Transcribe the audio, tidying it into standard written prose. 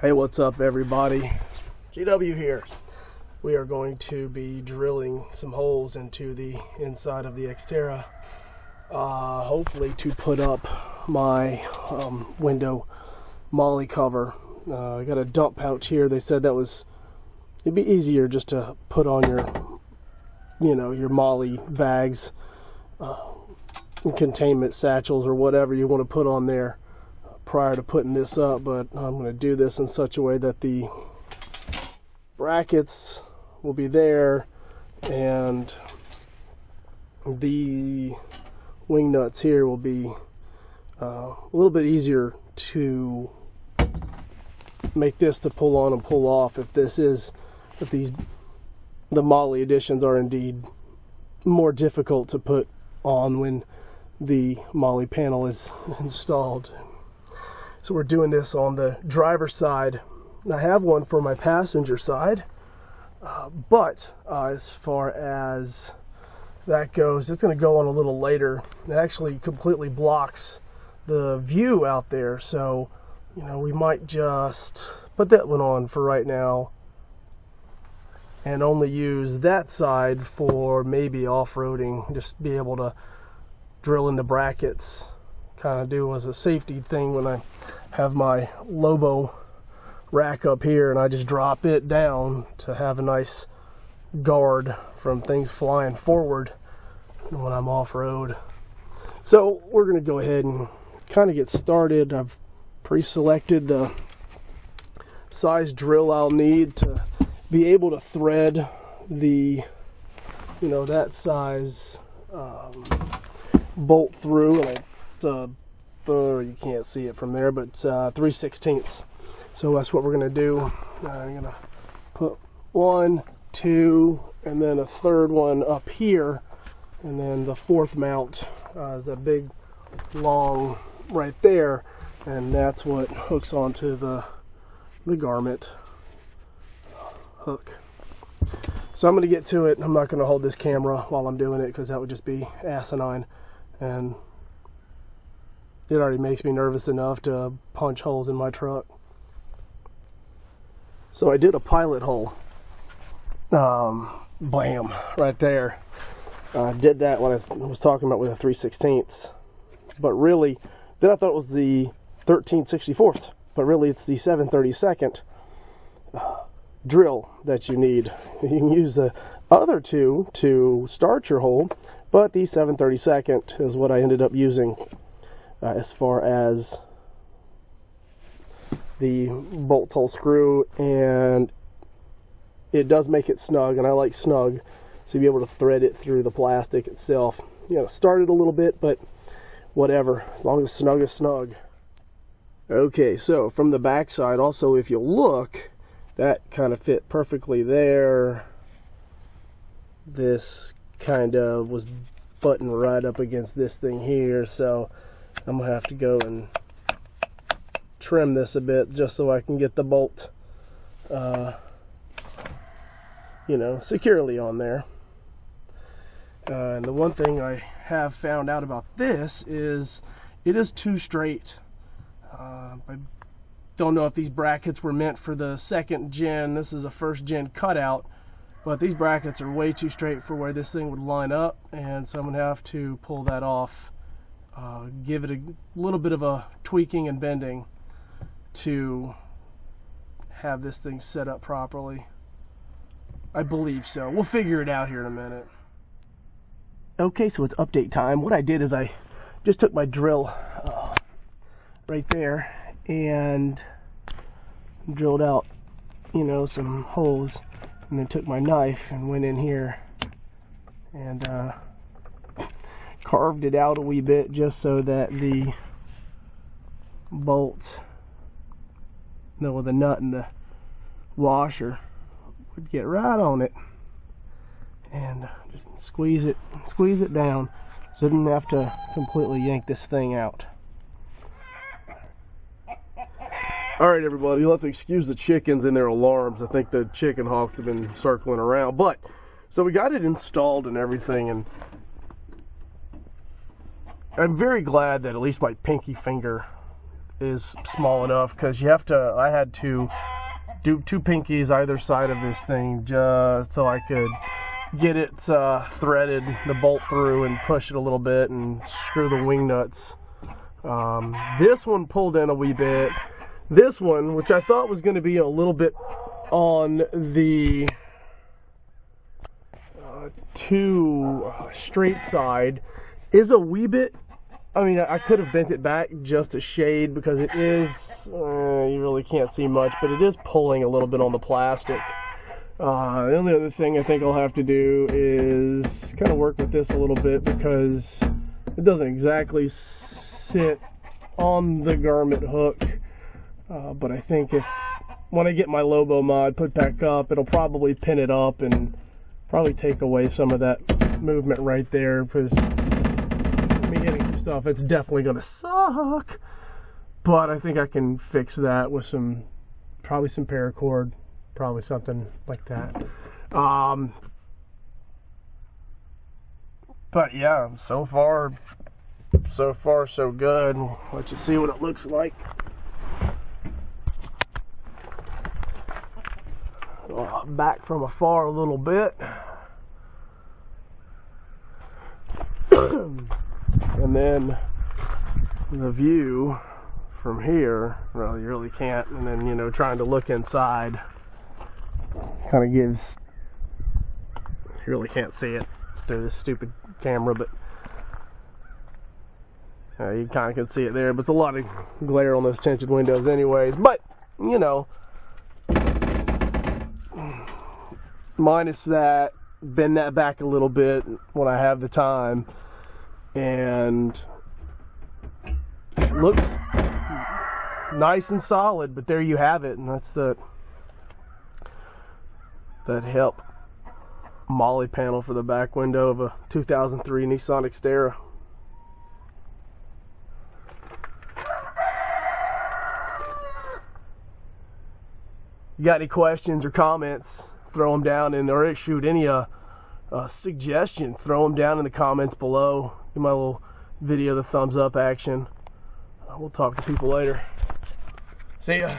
Hey, what's up everybody? GW here. We are going to be drilling some holes into the inside of the Xterra, hopefully to put up my window Molle cover. I got a dump pouch here. They said it'd be easier just to put on your Molle bags, containment satchels or whatever you want to put on there prior to putting this up, but I'm going to do this in such a way that the brackets will be there and the wing nuts here will be a little bit easier to make this to pull on and pull off if the Molle additions are indeed more difficult to put on when the Molle panel is installed. So we're doing this on the driver's side. I have one for my passenger side, but as far as that goes, it's going to go on a little later. It actually completely blocks the view out there, so we might just put that one on for right now and only use that side for maybe off-roading, just be able to drill in the brackets, kind of do as a safety thing when I have my Lobo rack up here and I just drop it down to have a nice guard from things flying forward when I'm off-road. So we're going to go ahead and kind of get started. I've pre-selected the size drill I'll need to be able to thread the that size bolt through, and it's you can't see it from there, but it's 3/16. So that's what we're going to do. I'm going to put 1, 2, and then a third one up here, and then the fourth mount is that big long right there, and that's what hooks onto the garment hook. So I'm going to get to it. I'm not going to hold this camera while I'm doing it because that would just be asinine, and it already makes me nervous enough to punch holes in my truck. So I did a pilot hole. Bam, right there. I did that when I was talking about with a 3/16. But really, then I thought it was the 13/64, but really it's the 7/32 drill that you need. You can use the other two to start your hole, but the 7/32 is what I ended up using as far as the bolt hole screw, and it does make it snug, and I like snug, so you'll be able to thread it through the plastic itself. Start it a little bit, but whatever, as long as snug is snug. Okay, so from the back side also, if you look, that kind of fit perfectly there. This kind of was buttoned right up against this thing here, so I'm gonna have to go and trim this a bit just so I can get the bolt securely on there. And the one thing I have found out about this is it is too straight. I don't know if these brackets were meant for the second gen. This is a first gen cutout, but these brackets are way too straight for where this thing would line up, and so I'm gonna have to pull that off, give it a little bit of a tweaking and bending to have this thing set up properly. I believe so. We'll figure it out here in a minute. Okay, so it's update time. What I did is I just took my drill right there and drilled out some holes, and then took my knife and went in here and carved it out a wee bit just so that the bolts, with the nut and the washer, would get right on it, and just squeeze it down so I didn't have to completely yank this thing out. Alright everybody, you'll have to excuse the chickens and their alarms. I think the chicken hawks have been circling around. But, so we got it installed and everything, and I'm very glad that at least my pinky finger is small enough, because you have to, I had to do 2 pinkies either side of this thing just so I could get it threaded, the bolt through, and push it a little bit and screw the wing nuts. This one pulled in a wee bit. This one, which I thought was going to be a little bit on the too straight side, is a wee bit, I mean, I could have bent it back just a shade, because it is, you really can't see much, but it is pulling a little bit on the plastic. The only other thing I think I'll have to do is kind of work with this a little bit, because it doesn't exactly sit on the garment hook. But I think when I get my Lobo mod put back up, it'll probably pin it up and probably take away some of that movement right there, because me getting some stuff, it's definitely going to suck. But I think I can fix that with probably some paracord, probably something like that. But yeah, so far so good. I'll let you see what it looks like. Back from afar a little bit. And then the view from here, well, you really can't. And then, you know, trying to look inside kind of gives, you really can't see it through this stupid camera, but you kind of can see it there. But it's a lot of glare on those tinted windows anyways. But, you know, minus that, bend that back a little bit when I have the time, and it looks nice and solid. But there you have it, and that's that HEP Molle panel for the back window of a 2003 Nissan Xterra. You got any questions or comments, throw them down in, or shoot any suggestions, throw them down in the comments below. Give my little video the thumbs up action. We'll talk to people later. See ya.